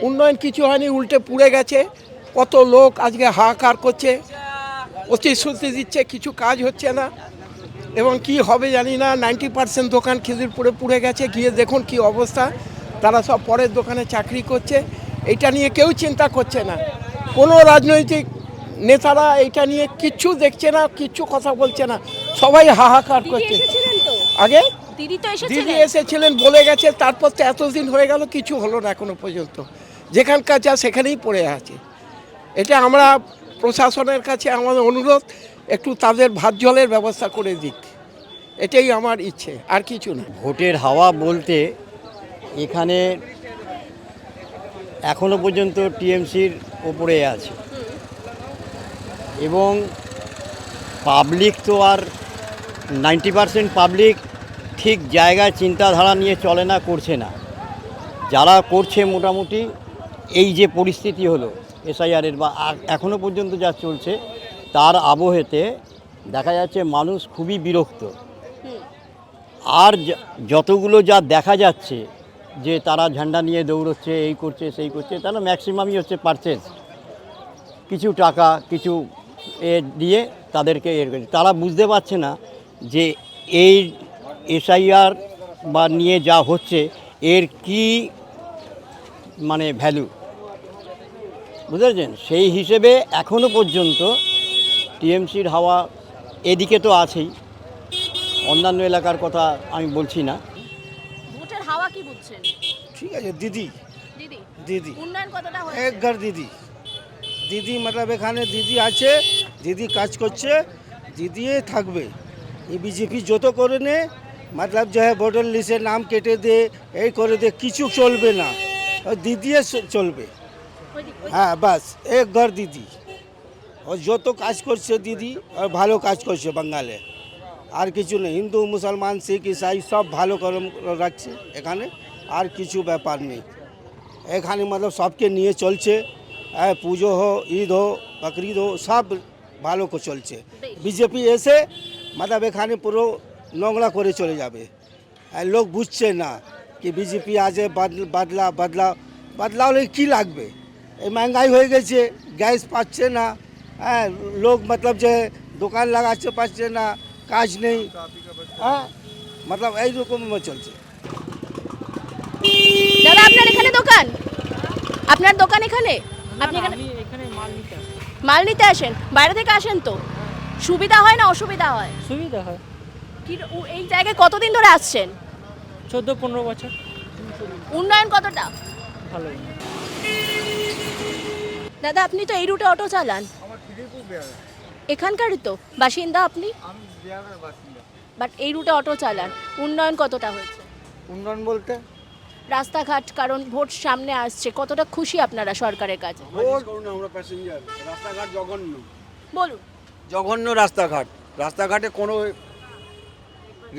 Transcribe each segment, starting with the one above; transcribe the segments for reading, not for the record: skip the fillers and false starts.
উন্নয়ন কিছু হয়নি, উল্টে পুড়ে গেছে। কত লোক আজকে হাহাকার করছে, প্রতিশ্রুতি দিচ্ছে, কিছু কাজ হচ্ছে না এবং কি হবে জানি না। 90% দোকান খিদিরপুরে পুড়ে গেছে, গিয়ে দেখুন কি অবস্থা। তারা সব পরের দোকানে চাকরি করছে, এটা নিয়ে কেউ চিন্তা করছে না। কোনো রাজনৈতিক নেতারা এটা নিয়ে কিচ্ছু দেখছে না, কিচ্ছু কথা বলছে না, সবাই হাহাকার করছে। আগে দিদি এসেছিলেন, বলে গেছে, তারপর তো এতদিন হয়ে গেল, কিছু হলো না এখনো পর্যন্ত। যেখানকার যা সেখানেই পড়ে আছে। এটা আমরা প্রশাসনের কাছে আমাদের অনুরোধ, একটু তাদের ভাত জলের ব্যবস্থা করে দিক, এটাই আমার ইচ্ছে, আর কিছু না। ভোটের হাওয়া বলতে এখানে এখনো পর্যন্ত টিএমসির ওপরে আছে এবং পাবলিক তো আর 90% পাবলিক ঠিক জায়গায় চিন্তাধারা নিয়ে চলে না, করছে না। যারা করছে মোটামুটি এই যে পরিস্থিতি হলো এসআইআরের বা এখনও পর্যন্ত যা চলছে তার আবহেতে দেখা যাচ্ছে মানুষ খুবই বিরক্ত। আর যতগুলো যা দেখা যাচ্ছে যে তারা ঝান্ডা নিয়ে দৌড়চ্ছে, এই করছে সেই করছে, তারা ম্যাক্সিমামই হচ্ছে পারচেজ, কিছু টাকা কিছু দিয়ে তাদেরকে তারা বুঝতে পারছে না যে এই এসআইআর বা নিয়ে যা হচ্ছে এর কি মানে ভ্যালু, বুঝেছেন? সেই হিসেবে এখনও পর্যন্ত টিএমসির হাওয়া এদিকে তো আছেই, অন্যান্য এলাকার কথা আমি বলছি না। ভোটের হাওয়া কি বুঝছেন? ঠিক আছে, দিদি দিদি দিদি উন্নয়ন কতটা হয়েছে? এক ঘর দিদি দিদি मतलब এখানে দিদি আছে, দিদি কাজ করছে, দিদি থাকবে। এই বিজেপি যত করে নে मतलब जो है ভোটার লিস্টে নাম কেটে দে, এই করে দে, কিছু চলবে না, দিদি চলবে। হ্যাঁ বাস এক ঘর দিদি, ও যত কাজ করছে দিদি, আর ভালো কাজ করছে বাঙালে, আর কিছু নেই। হিন্দু মুসলমান শিখ ইসাই সব ভালো কর্ম রাখছে এখানে, আর কিছু ব্যাপার নেই এখানে। मतलब सबके নিয়ে চলছে, পুজো হো, ঈদ হো, বকরিদ হো, সব ভালো করে চলছে। বিজেপি এসে मतलब এখানে পুরো নোংরা করে চলে যাবে। লোক বুঝছে না কি বিজেপি আজে বদলাও কী লাগবে। এই महंगाई হয়ে গেছে, গ্যাস পাচ্ছে না, হ্যাঁ লোক मतलब যে দোকান লাগাচ্ছে পাচ্ছে না, কাজ নেই, হ্যাঁ मतलब এইরকম চলছে। দাদা আপনার এখানে দোকান? আপনার দোকান এখানে? আপনি এখানে মাল নিতে আসেন? বাইরে থেকে আসেন তো? সুবিধা হয় না অসুবিধা হয়? সুবিধা হয়। কি এই জায়গায় কতদিন ধরে আসছেন? 14-15 বছর। উন্নয়ন কতটা? ভালোই। দাদা আপনি তো এই রুটে অটো চালান, এখানকারই তো বাসিন্দা আপনি? বাট এই রুটে অটো চালান, উন্নয়ন কতটা হয়েছে? উন্নয়ন বলতে রাস্তাঘাট, কারণ ভোট সামনে আসছে, কতটা খুশি আপনারা সরকারের কাছে? আমরা প্যাসেঞ্জার, রাস্তাঘাট জঘন্য, বলুন। জঘন্য রাস্তাঘাট, রাস্তাঘাটে কোনো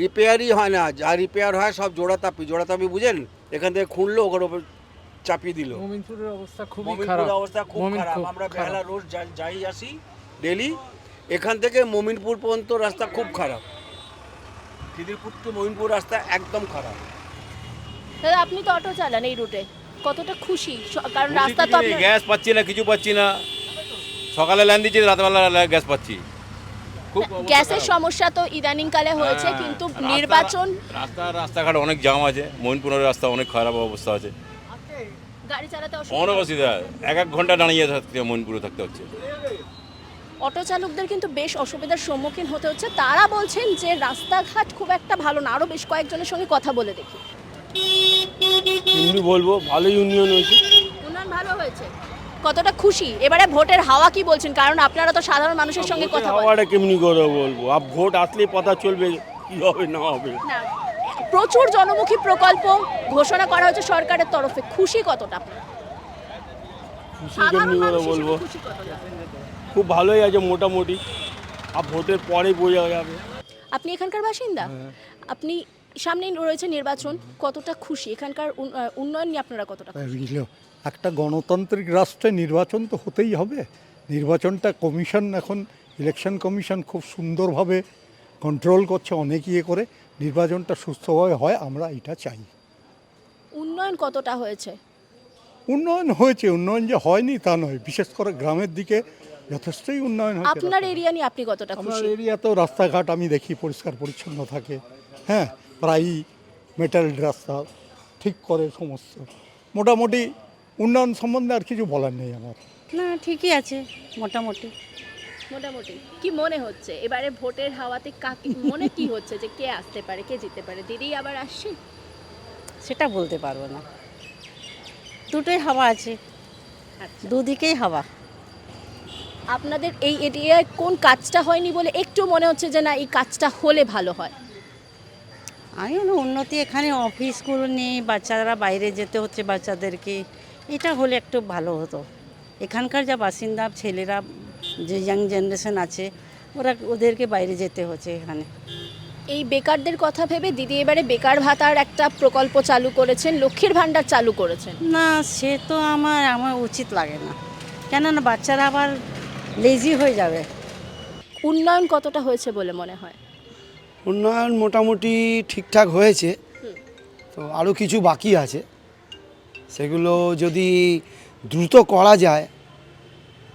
রিপেয়ারই হয় না, যা রিপেয়ার হয় সব জোড়াতাপি বুঝেন, এখান থেকে খুঁড়লো ওখানে ওপর চাপিয়ে দিল। মোমিনপুরের অবস্থা খুবই খারাপ। মোমিনপুরের অবস্থা খুব খারাপ, আমরা বেহালা রোজ যাই আসি ডেলি, এখান থেকে মোমিনপুর পর্যন্ত রাস্তা খুব খারাপ। খিদিরপুর টু মোমিনপুর রাস্তা একদম খারাপ। দাদা আপনি তো অটো চালান এই রুটে, কতটা খুশি? কারণ রাস্তা তো আপনার গ্যাস পাচ্ছি না, কিছু পাচ্ছি না, সকালে লাইন দিচ্ছি, রাতবেলা গ্যাস পাচ্ছি। খুব গ্যাসের সমস্যা তো ইদানিং কালে হয়েছে, কিন্তু নির্বাচন রাস্তাঘাট অনেক জাম আছে, মোমিনপুরের রাস্তা অনেক খারাপ অবস্থা আছে, গাড়ি চালাতে অনেক অসুবিধা, এক ঘন্টা দাঁড়িয়ে থাকতে মোমিনপুরে থাকতে হচ্ছে। অটো চালকদের কিন্তু বেশ অসুবিধার সম্মুখীন হতে হচ্ছে। তারা বলছেন যে রাস্তাঘাট খুব একটা ভালো না। আরও বেশ কয়েকজনের সঙ্গে কথা বলে দেখি। এমনি বলবো ভালোই উন্নয়ন হয়েছে। উন্নয়ন ভালো হয়েছে, কতটা খুশি? এবারে ভোটের হাওয়া কি বলছেন? কারণ আপনারা তো সাধারণ মানুষের সঙ্গে কথা বলেন। হাওয়াটা কেমনি করে বলবো, আর ভোট আসলেই পতা চলবে কি হবে না হবে। না, প্রচুর জনমুখী প্রকল্প ঘোষণা করা হয়েছে সরকারের তরফে, খুশি কতটা? খুশি কেমনি করে বলবো, খুব ভালোই আছে মোটামুটি, আর ভোটের পরে বোঝা যাবে। আপনি এখানকার বাসিন্দা? আপনি সামনেই রয়েছে নির্বাচন, কতটা খুশি? এখানকার উন্নয়ন নিয়ে আপনারা কতটা খুশি? একটা গণতান্ত্রিক রাষ্ট্রে নির্বাচন তো হতেই হবে। নির্বাচনটা কমিশন, এখন ইলেকশন কমিশন খুব সুন্দরভাবে কন্ট্রোল করছে, অনেক ইয়ে করে নির্বাচনটা সুস্থভাবে হয়, আমরা এটা চাই। উন্নয়ন কতটা হয়েছে? উন্নয়ন হয়েছে, উন্নয়ন যে হয়নি তা নয়, বিশেষ করে গ্রামের দিকে যথেষ্টই উন্নয়ন হয়েছে। আপনার এরিয়া নিয়ে আপনি কতটা আমার খুশি? এরিয়াতেও রাস্তাঘাট আমি দেখি পরিষ্কার পরিচ্ছন্ন থাকে, হ্যাঁ, প্রায়ই মেটাল রাস্তা ঠিক করে সমস্ত। মোটামুটি উন্নয়ন সম্বন্ধে আর কিছু বলার নেই আমার। না ঠিকই আছে মোটামুটি। মোটামুটি কি মনে হচ্ছে এবারে ভোটের হাওয়াতে কাকে মনে কি হচ্ছে যে কে আসতে পারে, কে জিততে পারে? দিদি আবার আসছে? সেটা বলতে পারবো না, দুটোই হাওয়া আছে, আচ্ছা, দুদিকেই হাওয়া। আপনাদের এই এরিয়ায় কোন কাজটা হয়নি বলে একটু মনে হচ্ছে যে না এই কাজটা হলে ভালো হয়? আমি বলি উন্নতি এখানে অফিসগুলো নেই, বাচ্চারা বাইরে যেতে হচ্ছে বাচ্চাদেরকে, এটা হলে একটু ভালো হতো। এখানকার যা বাসিন্দা ছেলেরা, যে ইয়াং জেনারেশন আছে, ওদেরকে বাইরে যেতে হচ্ছে এখানে। এই বেকারদের কথা ভেবে দিদি এবারে বেকার ভাতার একটা প্রকল্প চালু করেছেন, লক্ষ্মীর ভাণ্ডার চালু করেছেন। না সে তো আমার উচিত লাগে না, কেননা বাচ্চারা আবার লেজি হয়ে যাবে। উন্নয়ন কতটা হয়েছে বলে মনে হয়? উন্নয়ন মোটামুটি ঠিকঠাক হয়েছে, তো আরও কিছু বাকি আছে, সেগুলো যদি দ্রুত করা যায়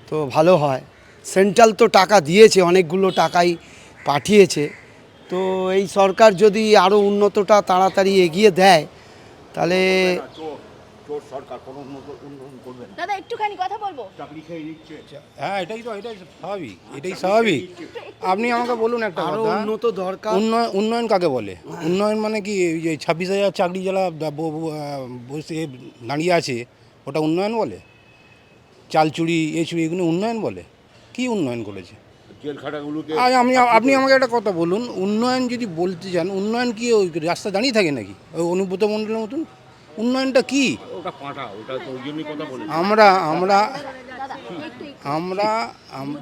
তো ভালো হয়। সেন্ট্রাল তো টাকা দিয়েছে, অনেকগুলো টাকাই পাঠিয়েছে, তো এই সরকার যদি আরও উন্নতটা তাড়াতাড়ি এগিয়ে দেয় তাহলে দাদা একটুখানি কথা বলবো। হ্যাঁ এটাই স্বাভাবিক, এটাই স্বাভাবিক। আপনি আমাকে বলুন একটা আরও কথা, উন্নত দরকার। উন্নয়ন কাকে বলে? উন্নয়ন মানে কি এই যে 26,000 চাকরি যারা বসে দাঁড়িয়ে আছে ওটা উন্নয়ন বলে? চাল চুরি এই চুরি এগুলো উন্নয়ন বলে? কি উন্নয়ন করেছে? আর আপনি আমাকে একটা কথা বলুন, উন্নয়ন যদি বলতে চান, উন্নয়ন কি ওই রাস্তা দাঁড়িয়ে থাকে নাকি ওই অনুব্রত মণ্ডলের মতন? উন্নয়নটা কি? আমরা আমরা আমরা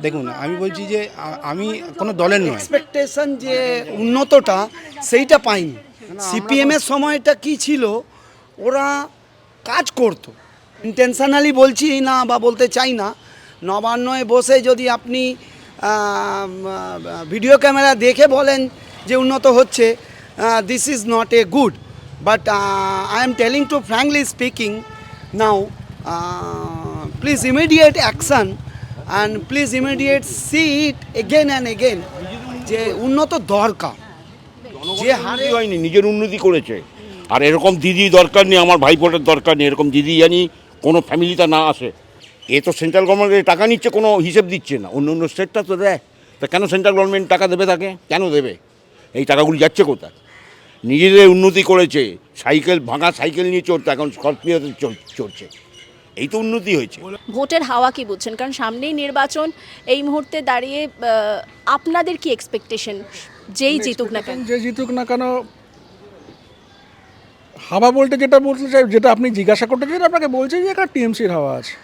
দেখুন, আমি বলছি যে আমি কোনো দলের নয়। এক্সপেকটেশন যে উন্নতটা সেইটা পাইনি। সিপিএমের সময়টা কি ছিল, ওরা কাজ করতো, ইন্টেনশনালি বলছি না বা বলতে চাই না, নবান্নয় বসে যদি আপনি ভিডিও ক্যামেরা দেখে বলেন যে উন্নত হচ্ছে, this is not a good, but I am telling to frankly speaking now, please immediate action and please immediate see it again and again, যে উন্নত দরকার। যে হারে হয়নি, নিজের উন্নতি করেছে। আর এরকম দিদি দরকার নেই, আমার ভাইপোটার দরকার নেই, এরকম দিদি জানি কোনো ফ্যামিলিতে না আসে। এ তো সেন্ট্রাল গভর্নমেন্টের টাকা নিচ্ছে, কোনো হিসেব দিচ্ছে না। অন্য অন্য স্টেটটা তো দেয়, তা কেন সেন্ট্রাল গভর্নমেন্ট টাকা দেবে তাকে? কেন দেবে? এই টাকাগুলি যাচ্ছে কোথায়? নিজেদের উন্নতি করেছে, সাইকেল ভাঙা সাইকেল নিয়ে চড়তো, এখন স্করপিওতে চড়ছে, এই তো উন্নতি হয়েছে। ভোটের হাওয়া কি বুঝছেন? কারণ সামনেই নির্বাচন, এই মুহূর্তে দাঁড়িয়ে আপনাদের কি এক্সপেকটেশন যেই জিতুক না কেন? যে জিতুক না কেন, হাওয়া বলতে যেটা বলতে চাই, যেটা আপনি জিজ্ঞাসা করতে চাই, আপনাকে বলছি যে এখানে টিএমসির হাওয়া আছে।